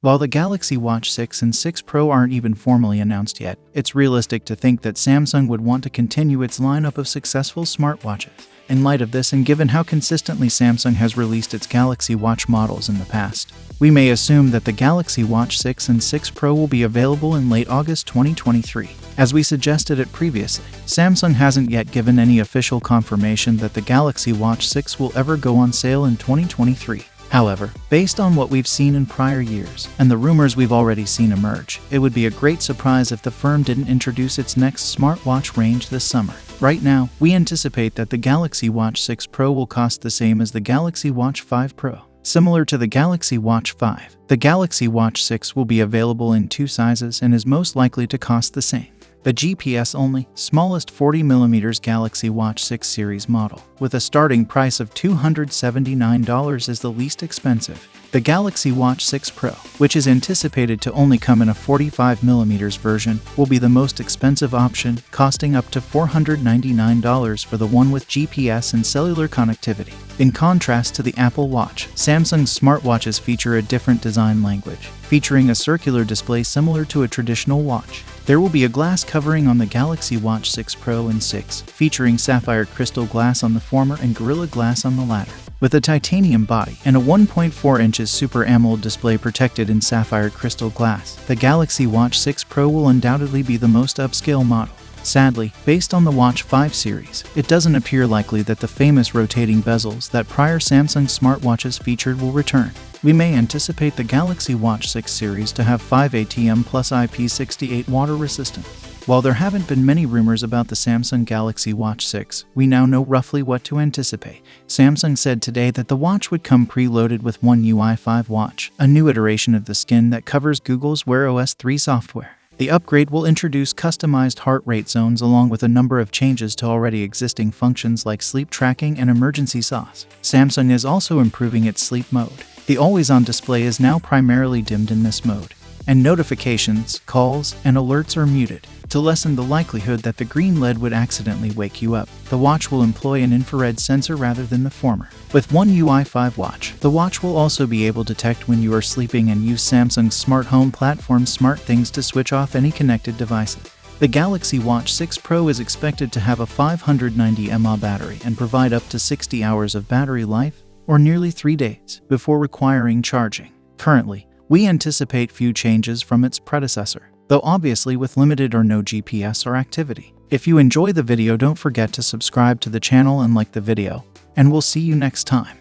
While the Galaxy Watch 6 and 6 Pro aren't even formally announced yet, it's realistic to think that Samsung would want to continue its lineup of successful smartwatches. In light of this, and given how consistently Samsung has released its Galaxy Watch models in the past, we may assume that the Galaxy Watch 6 and 6 Pro will be available in late August 2023. As we suggested it previously, Samsung hasn't yet given any official confirmation that the Galaxy Watch 6 will ever go on sale in 2023. However, based on what we've seen in prior years, and the rumors we've already seen emerge, it would be a great surprise if the firm didn't introduce its next smartwatch range this summer. Right now, we anticipate that the Galaxy Watch 6 Pro will cost the same as the Galaxy Watch 5 Pro. Similar to the Galaxy Watch 5, the Galaxy Watch 6 will be available in two sizes and is most likely to cost the same. The GPS-only, smallest 40mm Galaxy Watch 6 series model, with a starting price of $279, is the least expensive. The Galaxy Watch 6 Pro, which is anticipated to only come in a 45mm version, will be the most expensive option, costing up to $499 for the one with GPS and cellular connectivity. In contrast to the Apple Watch, Samsung's smartwatches feature a different design language, featuring a circular display similar to a traditional watch. There will be a glass covering on the Galaxy Watch 6 Pro and 6, featuring sapphire crystal glass on the former and Gorilla Glass on the latter. With a titanium body and a 1.4 inches Super AMOLED display protected in sapphire crystal glass, the Galaxy Watch 6 Pro will undoubtedly be the most upscale model. Sadly, based on the Watch 5 series, it doesn't appear likely that the famous rotating bezels that prior Samsung smartwatches featured will return. We may anticipate the Galaxy Watch 6 series to have 5 ATM plus IP68 water resistance. While there haven't been many rumors about the Samsung Galaxy Watch 6, we now know roughly what to anticipate. Samsung said today that the watch would come preloaded with One UI 5 Watch, a new iteration of the skin that covers Google's Wear OS 3 software. The upgrade will introduce customized heart rate zones along with a number of changes to already existing functions like sleep tracking and emergency SOS. Samsung is also improving its sleep mode. The always-on display is now primarily dimmed in this mode, and notifications, calls, and alerts are muted. To lessen the likelihood that the green LED would accidentally wake you up, the watch will employ an infrared sensor rather than the former. With One UI 5 Watch, the watch will also be able to detect when you are sleeping and use Samsung's smart home platform SmartThings to switch off any connected devices. The Galaxy Watch 6 Pro is expected to have a 590 mAh battery and provide up to 60 hours of battery life, or nearly 3 days, before requiring charging. Currently, we anticipate few changes from its predecessor, though obviously with limited or no GPS or activity. If you enjoy the video, don't forget to subscribe to the channel and like the video, and we'll see you next time.